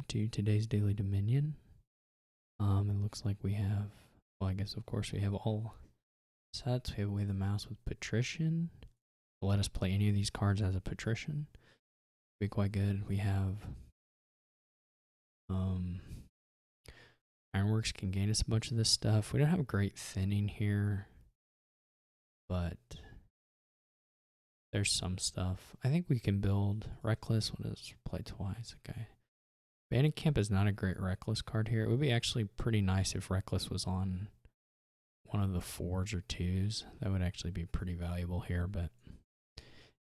to today's Daily Dominion. It looks like we have, well, I guess of course we have all sets. We have Away the Mouse with Patrician. Let us play any of these cards as a Patrician. Be quite good. We have Ironworks can gain us a bunch of this stuff. We don't have great thinning here, but there's some stuff. I think we can build Reckless. What is play twice? Okay. Bandit Camp is not a great Reckless card here. It would be actually pretty nice if Reckless was on one of the 4s or 2s. That would actually be pretty valuable here, but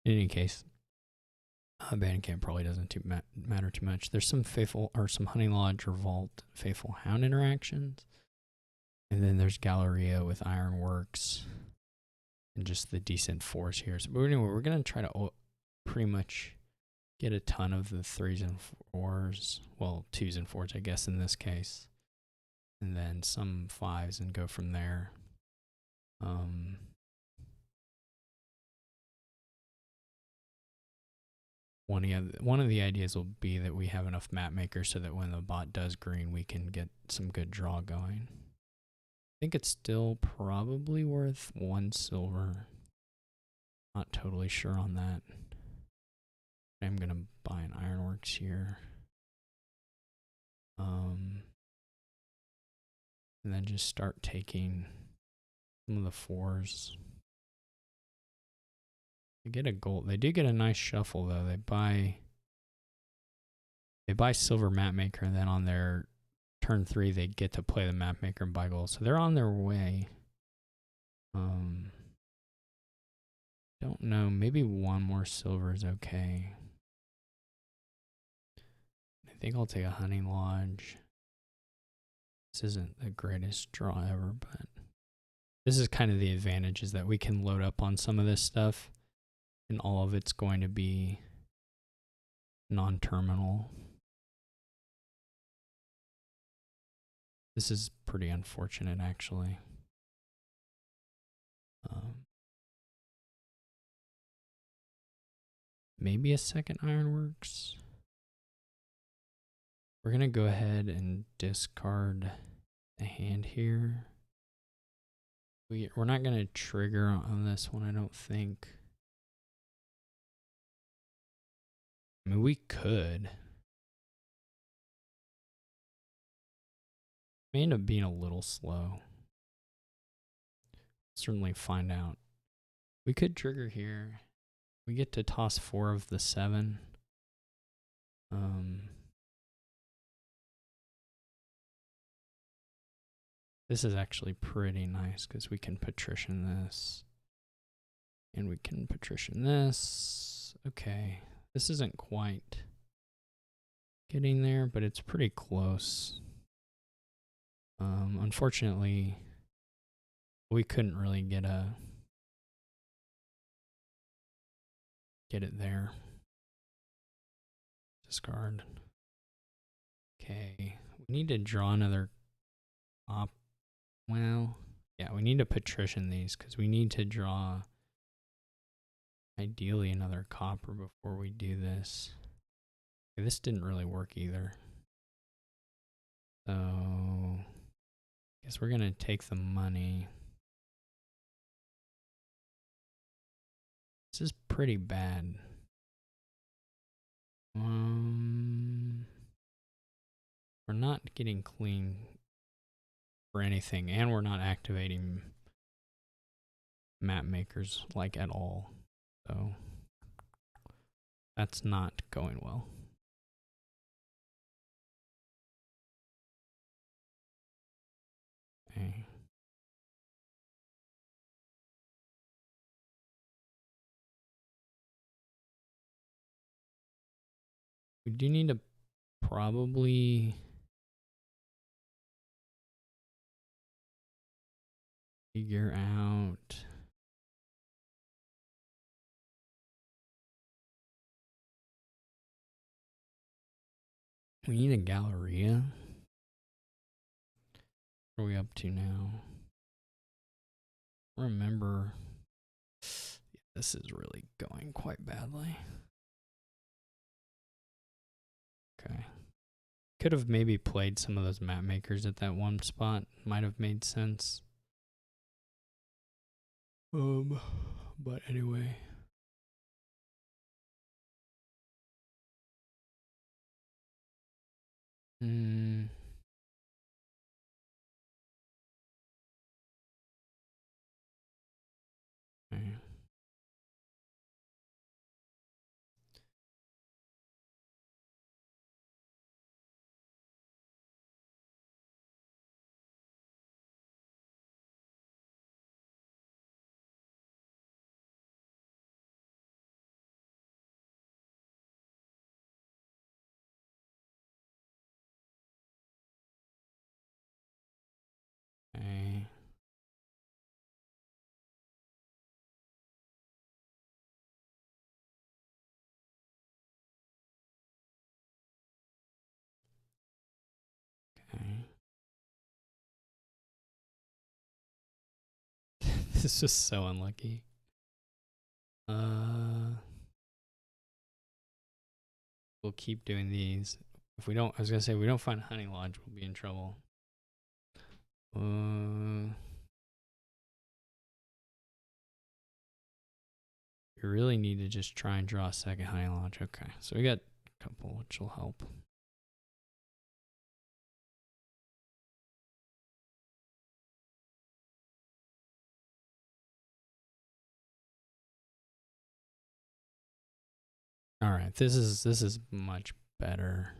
in any case, Bandit Camp probably doesn't matter too much. There's some Faithful or some Hunting Lodge or Vault Faithful Hound interactions. And then there's Galleria with Ironworks and just the decent 4s here. So, but anyway, we're going to try to pretty much get a ton of the 3s and 4s. Well, 2s and 4s, I guess, in this case. And then some 5s and go from there. One of the ideas will be that we have enough map makers so that when the bot does green, we can get some good draw going. I think it's still probably worth 1 silver. Not totally sure on that. I'm going to buy an Ironworks here. And then just start taking some of the 4s. They get a gold. They do get a nice shuffle though. They buy silver map maker, and then on their turn 3 they get to play the map maker and buy gold. So they're on their way. Don't know. Maybe 1 more silver is okay. I think I'll take a Hunting Lodge. This isn't the greatest draw ever, but this is kind of the advantage, is that we can load up on some of this stuff and all of it's going to be non-terminal. This is pretty unfortunate, actually. Maybe a second Ironworks. We're going to go ahead and discard the hand here. We're not going to trigger on this one, I don't think. I mean, we could. May end up being a little slow. Certainly find out. We could trigger here. We get to toss 4 of the 7. This is actually pretty nice because we can Patrician this. And we can Patrician this. Okay. This isn't quite getting there, but it's pretty close. Unfortunately, we couldn't really get it there. Discard. Okay. We need to draw another op. Well, yeah, we need to Patrician these because we need to draw ideally another copper before we do this. Okay, this didn't really work either. So, I guess we're going to take the money. This is pretty bad. We're not getting clean for anything, and we're not activating map makers like at all. So that's not going well. Okay. We do need to probably figure out we need a Galleria. What are we up to now? Remember, this is really going quite badly. Okay. Could have maybe played some of those map makers at that one spot. Might have made sense. But anyway. Okay. Okay. Okay. This is so unlucky. We'll keep doing these. If we don't, I was gonna say, if we don't find a hunting lodge, we'll be in trouble. We really need to just try and draw a second hunting lodge. Okay, so we got a couple, which will help. All right, this is much better.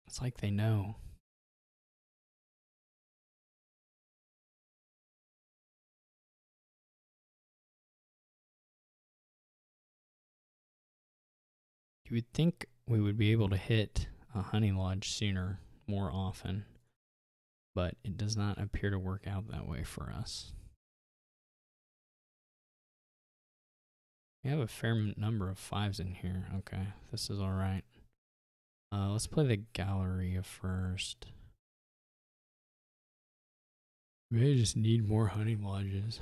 It's like they know. You would think we would be able to hit a hunting lodge sooner, more often, but it does not appear to work out that way for us. We have a fair number of 5s in here. Okay, this is all right. Let's play the Galleria first. Maybe I just need more hunting lodges.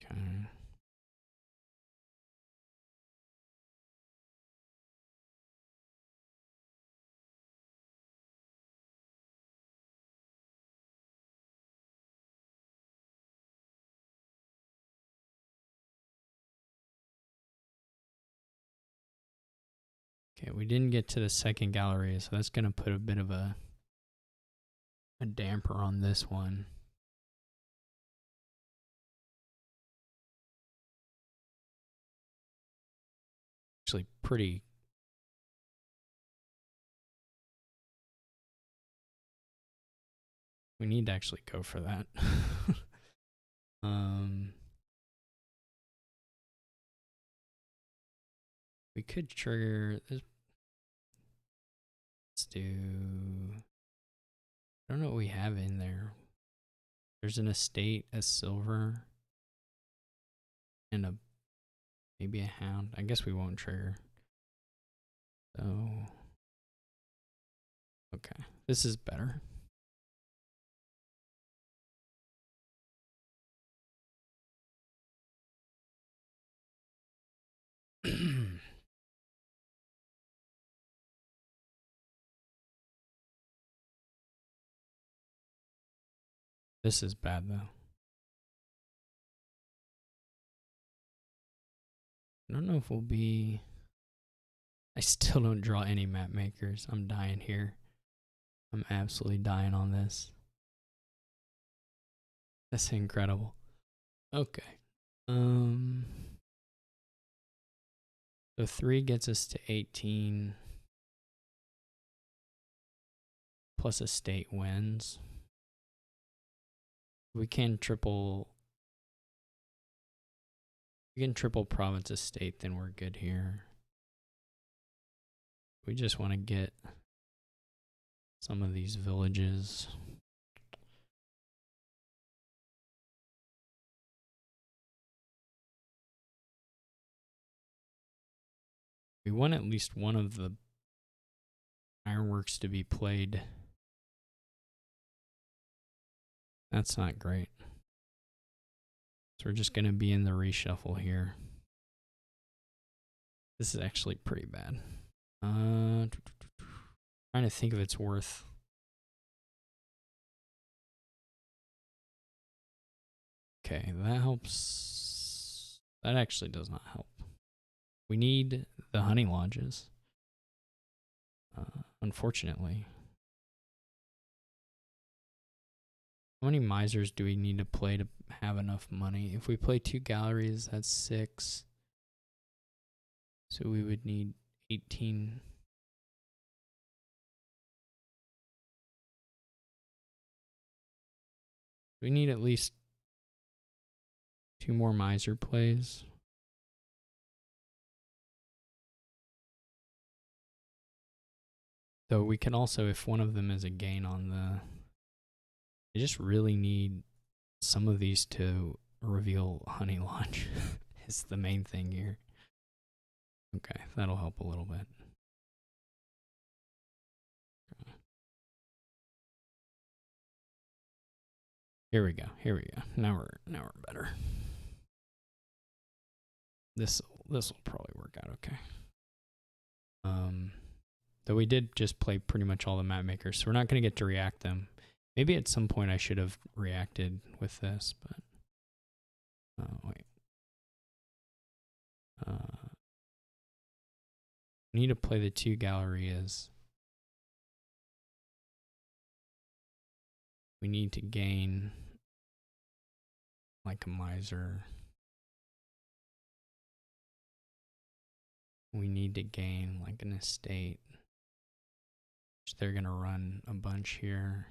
Okay. Okay, we didn't get to the second Galleria, so that's going to put a bit of a damper on this one. Actually, pretty. We need to actually go for that. We could trigger this. Let's do. I don't know what we have in there. There's an estate, a silver, and maybe a hound. I guess we won't trigger. So, okay, this is better. This is bad though. I don't know if we'll be. I still don't draw any map makers. I'm dying here. I'm absolutely dying on this. That's incredible. Okay. So 3 gets us to 18. plus estate wins. We can triple province estate, then we're good here. We just want to get some of these villages. We want at least one of the ironworks to be played. That's not great. So we're just going to be in the reshuffle here. This is actually pretty bad. Trying to think if it's worth. Okay, that helps. That actually does not help. We need the honey lodges. Unfortunately. How many misers do we need to play to have enough money? If we play 2 galleries, that's 6. So we would need 18. We need at least 2 more miser plays. Though we can also, if one of them is a gain on the... I just really need some of these to reveal Honey Lodge is the main thing here. Okay, that'll help a little bit. Here we go. Here we go. Now we're better. This will probably work out okay. Though we did just play pretty much all the map makers, so we're not going to get to react them. Maybe at some point I should have reacted with this, but wait. Need to play the 2 gallerias. We need to gain like a miser. We need to gain like an estate. Which they're gonna run a bunch here.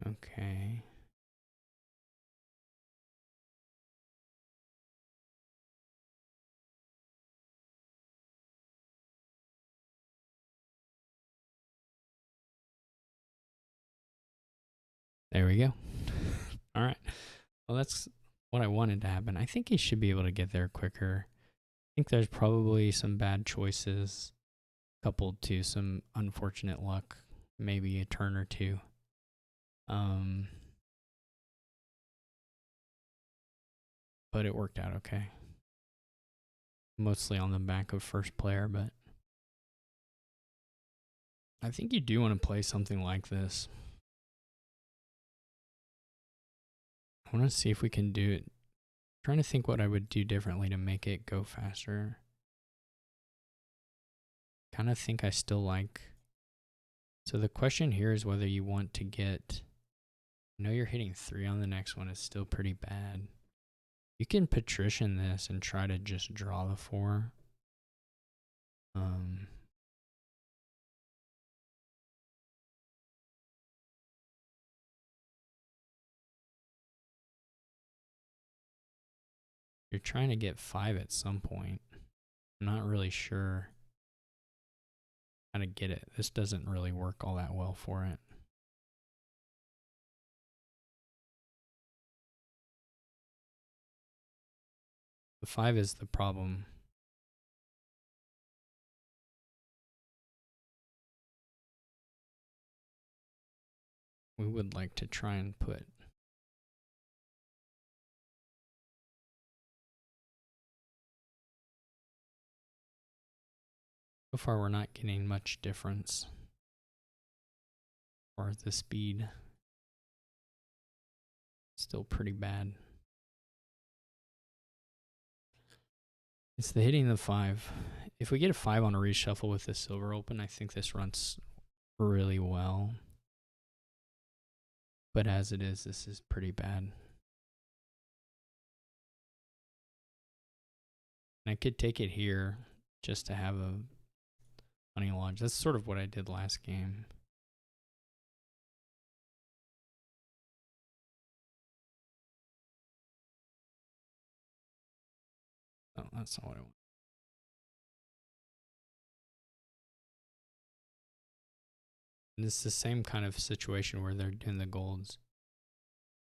Okay. There we go. All right. Well, that's what I wanted to happen. I think he should be able to get there quicker. I think there's probably some bad choices coupled to some unfortunate luck, maybe a turn or two. But it worked out okay. Mostly on the back of first player, but I think you do want to play something like this. I want to see if we can do it. I'm trying to think what I would do differently to make it go faster. Kind of think I still like. So the question here is whether you want to get. I know you're hitting 3 on the next one. It's still pretty bad. You can patrician this and try to just draw the 4. You're trying to get 5 at some point. I'm not really sure how to get it. This doesn't really work all that well for it. The 5 is the problem. We would like to try and put. So far, we're not getting much difference as far as the speed. Still pretty bad. It's the hitting the 5. If we get a 5 on a reshuffle with the silver open, I think this runs really well. But as it is, this is pretty bad. And I could take it here just to have a money lodge. That's sort of what I did last game. Oh, that's not what I want. And it's the same kind of situation where they're doing the golds.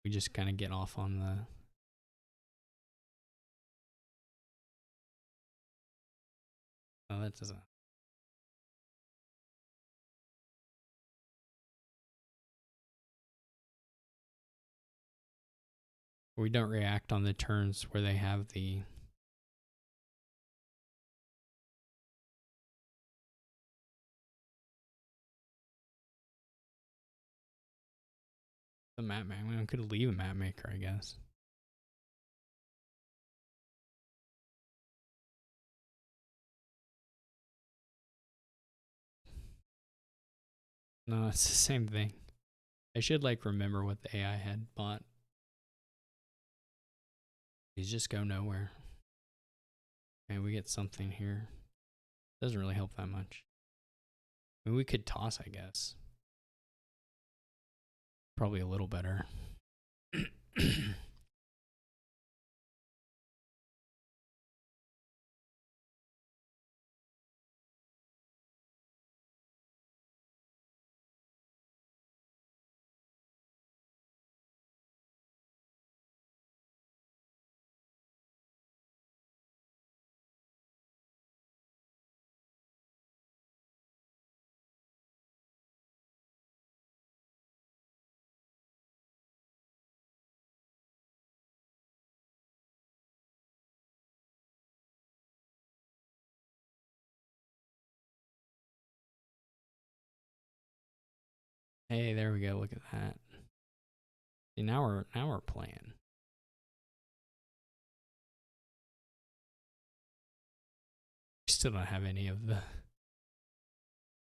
We just kind of get off on the... Oh, that doesn't... We don't react on the turns where they have the... The map maker. We could leave a map maker, I guess. No, it's the same thing. I should like remember what the AI had bought. These just go nowhere. Okay, we get something here. Doesn't really help that much. I mean, we could toss, I guess. Probably a little better. Hey, there we go. Look at that. See, now we're playing. Still don't have any of the...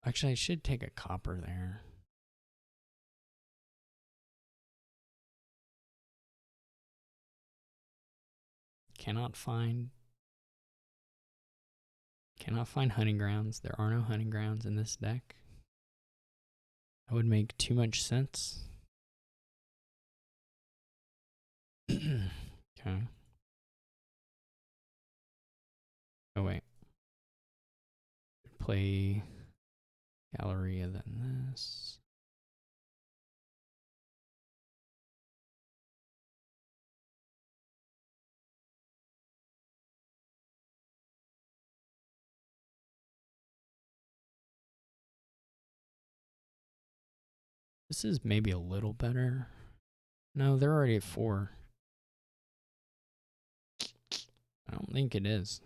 Actually, I should take a copper there. Cannot find hunting grounds. There are no hunting grounds in this deck. That would make too much sense. Okay. Oh wait. Play Galleria than this. This is maybe a little better. No, they're already at 4. I don't think it is.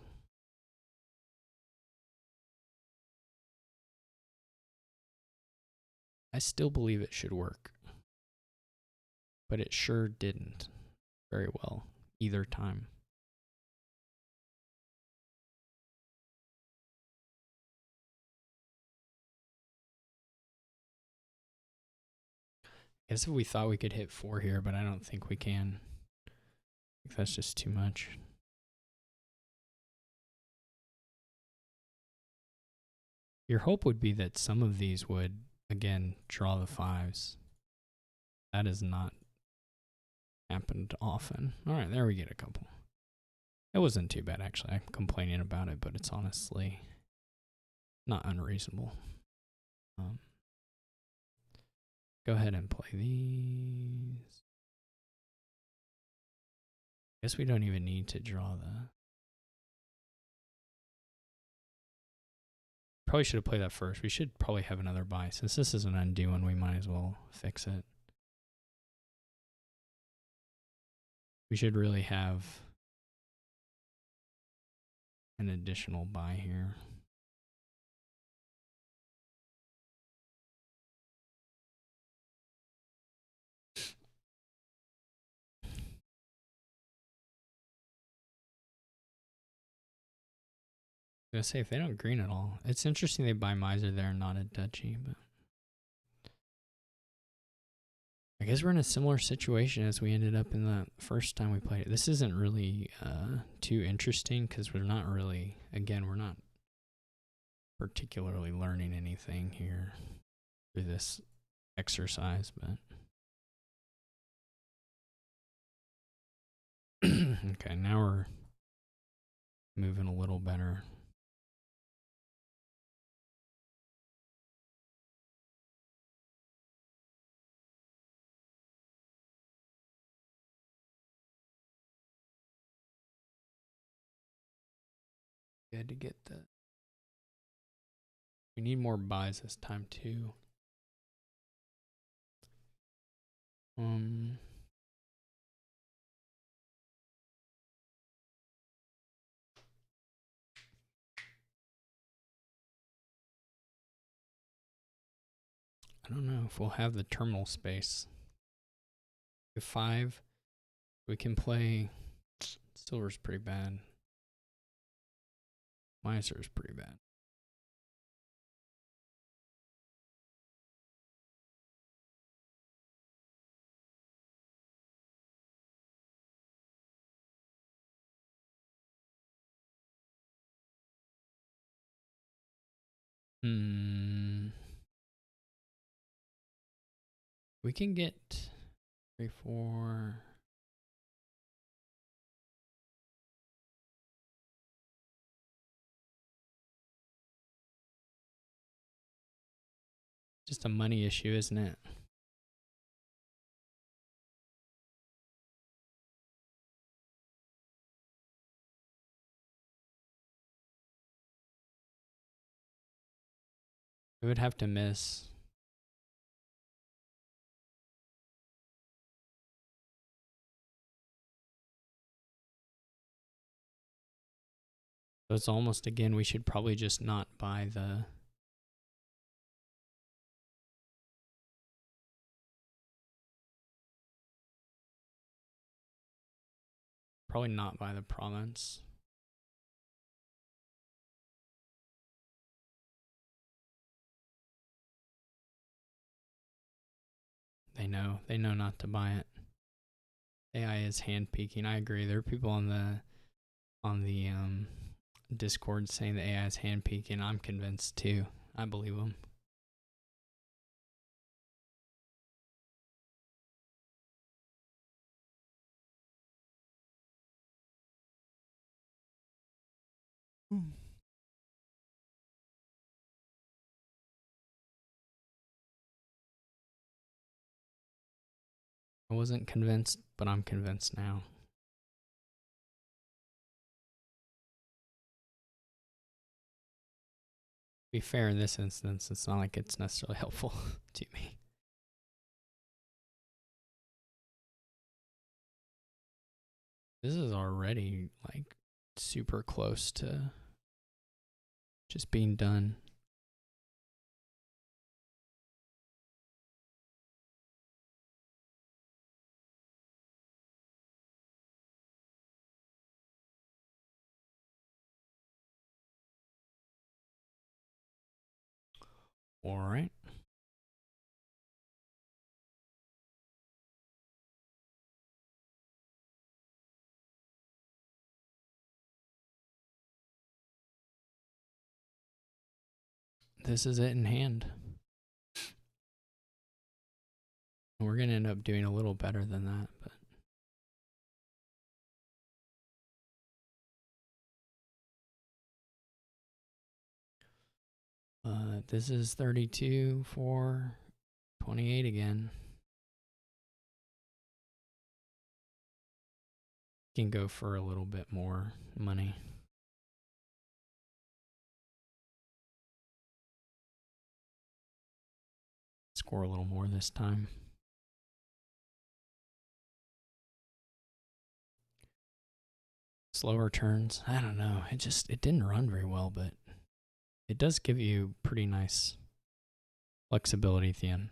I still believe it should work. But it sure didn't very well either time. I guess if we thought we could hit 4 here, but I don't think we can. I think that's just too much. Your hope would be that some of these would, again, draw the 5s. That has not happened often. All right, there we get a couple. It wasn't too bad, actually. I'm complaining about it, but it's honestly not unreasonable. Go ahead and play these. Guess we don't even need to draw the... Probably should have played that first. We should probably have another buy. Since this is an undo one, we might as well fix it. We should really have an additional buy here. I was gonna say, if they don't green at all, it's interesting they buy Miser there and not a Duchy, but I guess we're in a similar situation as we ended up in the first time we played it. This isn't really too interesting because we're not really, again, we're not particularly learning anything here through this exercise, but okay, now we're moving a little better. Good to get the. We need more buys this time too. I don't know if we'll have the terminal space. If 5, we can play. Silver's pretty bad. Miser's pretty bad. We can get 3, 4. Just a money issue, isn't it? We would have to miss. So it's almost, again, we should probably just not buy the. Probably not buy the province. They know not to buy it. AI is hand peeking. I agree. There are people on the Discord saying the AI is hand peeking. I'm convinced too. I believe them. I wasn't convinced, but I'm convinced now. To be fair, in this instance, it's not like it's necessarily helpful to me. This is already like super close to just being done. All right. This is it in hand. We're going to end up doing a little better than that, but this is 32 for 28 again. Can go for a little bit more money. Score a little more this time. Slower turns. I don't know. It didn't run very well, but it does give you pretty nice flexibility at the end.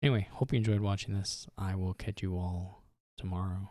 Anyway, hope you enjoyed watching this. I will catch you all tomorrow.